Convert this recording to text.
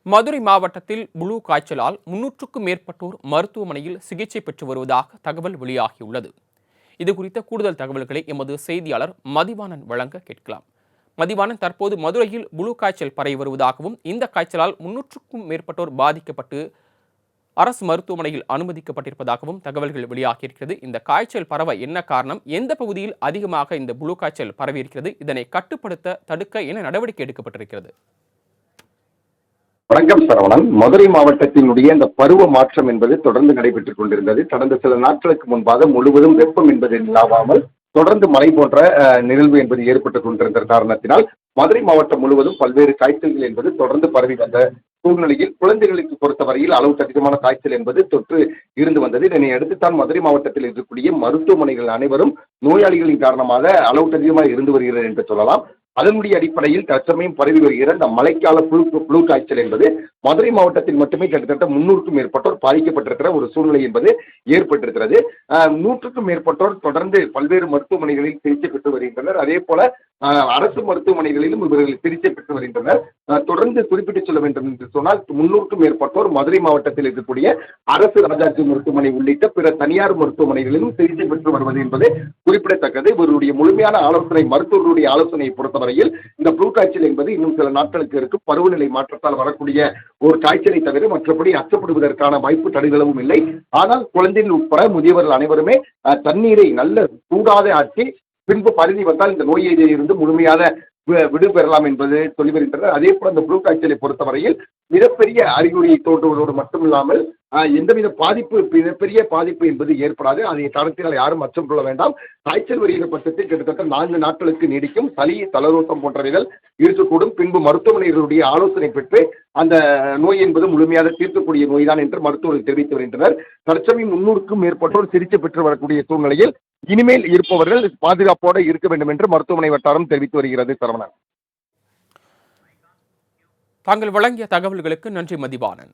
மதுரை மாவட்டத்தில் புளூ காய்ச்சலால் 300க்கும் மேற்பட்டோர் மருத்துவமனையில் சிகிச்சை பெற்று வருவதாக தகவல் வெளியாகியுள்ளது. இதுகுறித்த கூடுதல் தகவல்களை எமது செய்தியாளர் மதிவாணன் வழங்க கேட்கலாம். மதிவாணன், தற்போது மதுரையில் புளூ காய்ச்சல் பரவி வருவதாகவும் இந்த காய்ச்சலால் 300க்கும் மேற்பட்டோர் பாதிக்கப்பட்டு அரசு மருத்துவமனையில் அனுமதிக்கப்பட்டிருப்பதாகவும் தகவல்கள் வெளியாகியிருக்கிறது. இந்த காய்ச்சல் பரவ என்ன காரணம்? எந்த பகுதியில் அதிகமாக இந்த புளூ காய்ச்சல் பரவி இருக்கிறது? இதனை கட்டுப்படுத்த தடுக்க என்ன நடவடிக்கை எடுக்கப்பட்டிருக்கிறது? வணக்கம் சரவணன். மதுரை மாவட்டத்தினுடைய இந்த பருவ மாற்றம் என்பது தொடர்ந்து நடைபெற்றுக் கொண்டிருந்தது. கடந்த சில நாட்களுக்கு முன்பாக முழுவதும் வெப்பம் என்பது இல்லாமல் தொடர்ந்து மழை போன்ற நிகழ்வு என்பது ஏற்பட்டுக் கொண்டிருந்த காரணத்தினால் மதுரை மாவட்டம் முழுவதும் பல்வேறு காய்ச்சல்கள் என்பது தொடர்ந்து பரவி வந்த சூழ்நிலையில் குழந்தைகளுக்கு பொறுத்தவரையில் அளவுக்கு அதிகமான காய்ச்சல் என்பது தொற்று இருந்து வந்தது. இதனை அடுத்துத்தான் மதுரை மாவட்டத்தில் இருக்கக்கூடிய மருத்துவமனைகள் அனைவரும் நோயாளிகளின் காரணமாக அளவுக்கு அதிகமாக இருந்து வருகிறது என்று சொல்லலாம். அதனுடைய அடிப்படையில் தற்சமயம் பரவி வருகிற இந்த மழைக்கால புழு காய்ச்சல் என்பது மதுரை மாவட்டத்தில் மட்டுமே கிட்டத்தட்ட 300க்கும் மேற்பட்டோர் பாதிக்கப்பட்டிருக்கிற ஒரு சூழ்நிலை என்பது ஏற்பட்டிருக்கிறது. 100க்கும் மேற்பட்டோர் தொடர்ந்து பல்வேறு மருத்துவமனைகளில் சிகிச்சை பெற்று வருகின்றனர். அதே போல அரசு மருத்துவமனைகளிலும் இவர்கள் சிகிச்சை பெற்று வருகின்றனர். தொடர்ந்து குறிப்பிட்டு சொல்ல வேண்டும் என்று சொன்னால் 300க்கும் மேற்பட்டோர் மதுரை மாவட்டத்தில் இருக்கக்கூடிய அரசு ராஜாஜி மருத்துவமனை உள்ளிட்ட பிற தனியார் மருத்துவமனைகளிலும் சிகிச்சை பெற்று வருவது என்பது குறிப்பிடத்தக்கது. இவருடைய முழுமையான ஆலோசனை, மருத்துவர்களுடைய ஆலோசனையை பொறுத்தவரையில் இந்த புளூ காய்ச்சல் என்பது இன்னும் சில நாட்களுக்கு இருக்கும். பருவநிலை மாற்றத்தால் வரக்கூடிய ஒரு காய்ச்சலை தவிர மற்றபடி அச்சப்படுவதற்கான வாய்ப்பு தடுகளவும் இல்லை. ஆனால் குழந்தைகள் உட்பட முதியவர்கள் அனைவருமே தண்ணீரை நல்ல சூடாக ஆக்கி பின்பு பருதி வந்தால் இந்த நோயிலிருந்து முழுமையாக விடுபெறலாம் என்பது சொல்லி வருகின்றனர். அதே போல இந்த புளூ காய்ச்சலை பொறுத்தவரையில் மிகப்பெரிய அறிகுறியை தோன்றுவதோடு மட்டுமில்லாமல் எந்தவித மிகப்பெரிய பாதிப்பு என்பது ஏற்படாது. அதை தரத்தினால் யாரும் அச்சம் கொள்ள வேண்டாம். காய்ச்சல் வருகிற பட்சத்தில் கிட்டத்தட்ட 4 நாட்களுக்கு நீடிக்கும். சளி, தலரோசம் போன்றவைகள் இருக்கக்கூடும். பின்பு மருத்துவமனைகளுடைய ஆலோசனை பெற்று அந்த நோய் என்பது முழுமையாக தீர்க்கக்கூடிய நோய்தான் என்று மருத்துவர்கள் தெரிவித்து வருகின்றனர். தற்சமயம் 300க்கும் மேற்பட்டோர் சிகிச்சை பெற்று வரக்கூடிய சூழ்நிலையில் இனிமேல் இருப்பவர்கள் பாதுகாப்போடு இருக்க வேண்டும் என்று மருத்துவமனை வட்டாரம் தெரிவித்து வருகிறது. சரவணன், தாங்கள் வழங்கிய தகவல்களுக்கு நன்றி மதிவாணன்.